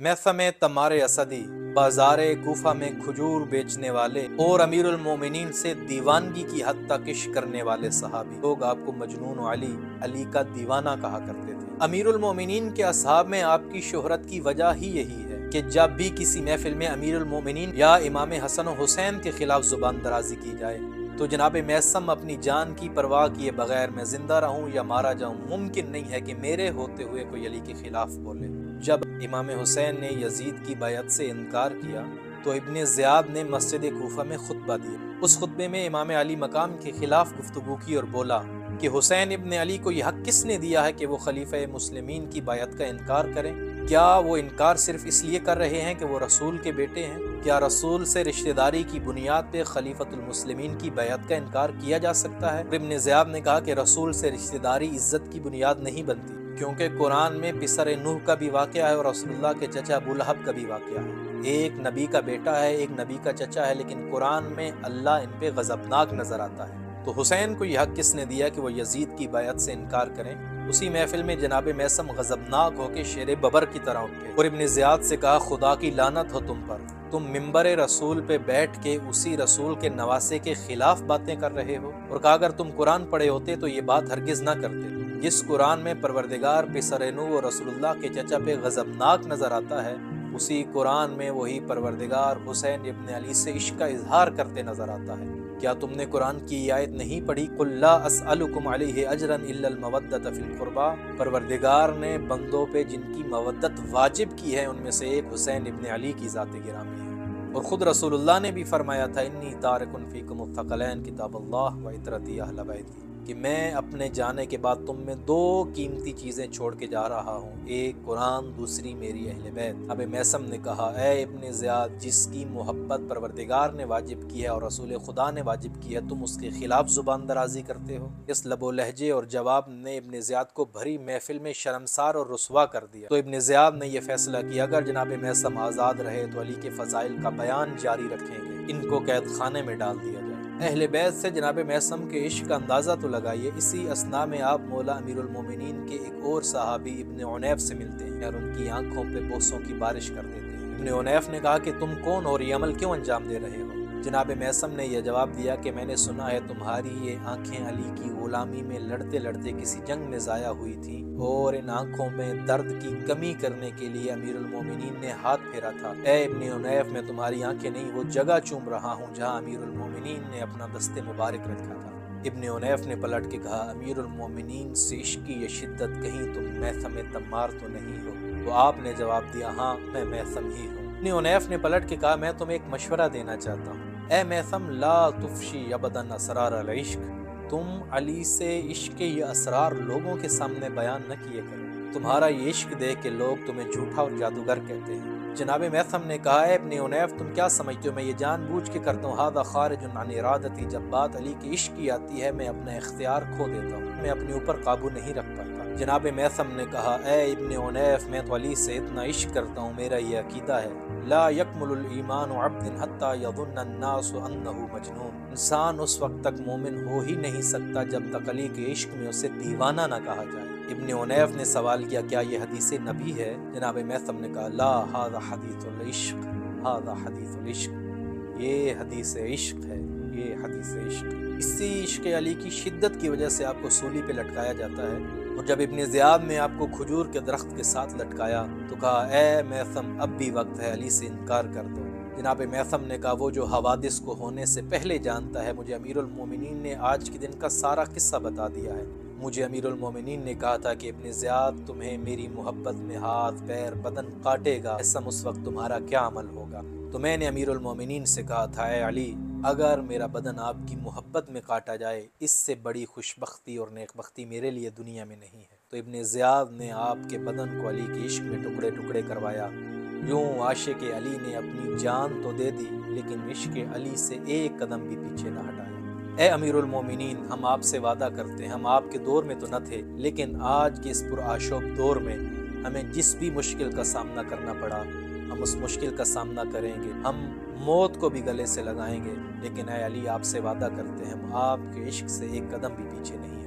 मैसम तमार असदी बाजार कोफा में खजूर बेचने वाले और अमीर उल-मोमिनीन से दीवानगी की हद तक इश्क करने वाले सहाबी। लोग आपको मजनून अली, अली का दीवाना कहा करते थे। अमीर उल-मोमिनीन के असहाब में आपकी शोहरत की वजह ही यही है कि जब भी किसी महफिल में अमीर उल-मोमिनीन या इमाम हसन और हुसैन के खिलाफ जुबान दराजी की जाए तो जनाब मैसम अपनी जान की परवाह किए बगैर मैं जिंदा रहूं या मारा जाऊं, मुमकिन नहीं है कि मेरे होते हुए कोई अली के खिलाफ बोले। जब इमाम हुसैन ने यजीद की बैत से इनकार किया तो इब्ने ज़ियाद ने मस्जिद कोफा में खुतबा दिया। उस खुतबे में इमाम अली मकाम के खिलाफ गुफ्तगू की और बोला कि हुसैन इब्ने अली को यह हक किसने दिया है कि वो खलीफा मुस्लिमीन की बैत का इनकार करें? क्या वो इनकार सिर्फ इसलिए कर रहे हैं कि वो रसूल के बेटे हैं? क्या रसूल से रिश्तेदारी की बुनियाद पे खलीफतुल मुस्लिमीन की बैत का इनकार किया जा सकता है? इब्ने ज़ियाद ने कहा कि रसूल से रिश्तेदारी इज्जत की बुनियाद नहीं बनती, क्योंकि कुरान में पिसर नूह का भी वाक़या है और रसूलुल्लाह के चचा अबू लहब का भी वाक़या है। एक नबी का बेटा है, एक नबी का चचा है, लेकिन कुरान में अल्लाह इन पे गज़बनाक नजर आता है। तो हुसैन को यह हक किसने दिया कि वो यजीद की बैत से इनकार करें? उसी महफिल में जनाब मैसम गज़बनाक होकर शेर बबर की तरह उठे और इब्ने ज़ियाद से कहा, खुदा की लानत हो तुम पर, तुम मिंबर रसूल पे बैठ के उसी रसूल के नवासे के खिलाफ बातें कर रहे हो। और कहा अगर तुम कुरान पढ़े होते तो ये बात हरगिज ना करते। जिस कुरान में परवरदिगार पिसर नूह और रसूलुल्लाह के चचा पे गज़बनाक नजर आता है, उसी कुरान में वही परवरदिगार हुसैन इब्ने अली से इश्क का इजहार करते नजर आता है। क्या तुमने कुरान की आयत नहीं पढ़ी? कुल ला अस्अलुकुम अलैहि अजरन इल्लल मवद्दत फिल कुर्बा। परवरदिगार ने बंदों पे जिनकी मवद्दत वाजिब की है उनमें से एक हुसैन इब्ने अली की ज़ात गिरामी है। और ख़ुद रसूलुल्लाह ने भी फरमाया था, इन्नी तारिकुन फ़ीकुम अथ-थक़लैन किताबल्लाह व इतरती अहल बैती, कि मैं अपने जाने के बाद तुम में दो कीमती चीज़ें छोड़ के जा रहा हूँ, एक कुरान, दूसरी मेरी अहले बैत। अब मैसम ने कहा, ए इब्ने ज़ियाद, जिसकी मोहब्बत परवरदिगार ने वाजिब की है और रसूल खुदा ने वाजिब की है, तुम उसके खिलाफ जुबान दराजी करते हो। इस लबो लहजे और जवाब ने इब्ने ज़ियाद को भरी महफिल में शर्मसार और रुसवा कर दिया। तो इब्ने ज़ियाद ने यह फैसला किया, अगर जनाब मैसम आज़ाद रहे तो अली के फ़ज़ाइल का बयान जारी रखेंगे, इनको कैद खाने में डाल दिया जाए। अहले बैत से जनाब मैसम के इश्क का अंदाज़ा तो लगाइए। इसी असना में आप मौला अमीरुल मोमिनीन के एक और सहाबी इब्ने उनैफ से मिलते हैं और उनकी आंखों पे बोसों की बारिश कर देते हैं। इब्ने उनैफ ने कहा कि तुम कौन और ये अमल क्यों अंजाम दे रहे हो? जनाब मैसम ने यह जवाब दिया कि मैंने सुना है तुम्हारी ये आंखें अली की गुलामी में लड़ते लड़ते किसी जंग में ज़ाया हुई थी और इन आंखों में दर्द की कमी करने के लिए अमीरुल मोमिनीन ने हाथ फेरा था। ए इब्ने उनैफ, मैं तुम्हारी आंखें नहीं वो जगह चूम रहा हूँ जहाँ अमीरुल मोमिनीन ने अपना दस्ते मुबारक रखा था। इब्ने उनैफ ने पलट के कहा, अमीरुल मोमिनीन से इश्क की ये शिद्दत कहीं तुम मैसम तम्मार तो नहीं हो? तो आपने जवाब दिया, हाँ मैं मैसम ही हूँ। इब्ने उनैफ ने पलट के कहा, मैं तुम्हें एक मशवरा देना चाहता हूँ। ए मैसम, ला तुफशी अबदन असरार अल इश्क, तुम अली से इश्क के ये असरार लोगों के सामने बयान न किए करो। तुम्हारा ये इश्क देख के लोग तुम्हें झूठा और जादूगर कहते हैं। जनाब मैसम ने कहा, इब्ने उनैफ, तुम क्या समझते हो मैं ये जानबूझ के करता हूँ? हादा खारिजुन अन इरादती, जब बात अली के इश्क की आती है मैं अपना इख्तियार खो देता हूँ, मैं अपने ऊपर काबू नहीं रख पाता। जनाब मैसम ने कहा, ए इब्ने उनैफ, मैं तो अली से इतना इश्क करता हूँ, मेरा ये अकीदा है, ला यकमुलुल ईमानु अब्दिन हत्ता यज़ुन्न अन्नासु अन्नहु मजनून। इंसान उस वक्त तक मोमिन हो ही नहीं सकता जब तक अली के इश्क में उसे दीवाना न कहा जाए। इब्ने उनैफ ने सवाल किया, क्या ये हदीस नबी है? जनाब मैसम ने कहा, ला हादा हदीसुल इश्क, हादा हदीसुल इश्क, ये हदीस इश्क है, ये हदीस इश्क। इसी इश्क अली की शिद्दत की वजह से आपको सूली पे लटकाया जाता है। और जब इब्ने ज़ियाद ने आपको खजूर के दरख्त के साथ लटकाया तो कहा, ए मैसम, अब भी वक्त है, अली से इनकार कर दो। जनाब मैसम ने कहा, वो जो हवादिस को होने से पहले जानता है, मुझे अमीरुल मोमिनीन ने आज के दिन का सारा किस्सा बता दिया है। मुझे अमीरुल मोमिनीन ने कहा था कि इब्ने ज़ियाद, तुम्हें मेरी मोहब्बत में हाथ पैर बदन काटेगा, ऐसा उस वक्त तुम्हारा क्या अमल होगा? तो मैंने अमीरुल मोमिनीन से कहा था, ए अली, अगर मेरा बदन आपकी मोहब्बत में काटा जाए, इससे बड़ी खुशबख्ती और नेकबख्ती मेरे लिए दुनिया में नहीं है। तो इब्ने ज़ियाद ने आपके बदन को अली के इश्क में टुकड़े टुकड़े करवाया। यूँ आशिक़ अली ने अपनी जान तो दे दी, लेकिन इश्क अली से एक कदम भी पीछे न हटाया। ए अमीरुल मोमिनीन, हम आपसे वादा करते हैं, हम आपके दौर में तो न थे, लेकिन आज के इस पुरआशोब दौर में हमें जिस भी मुश्किल का सामना करना पड़ा, हम उस मुश्किल का सामना करेंगे, हम मौत को भी गले से लगाएंगे, लेकिन ए अली, आपसे वादा करते हैं, हम आपके इश्क से एक कदम भी पीछे नहीं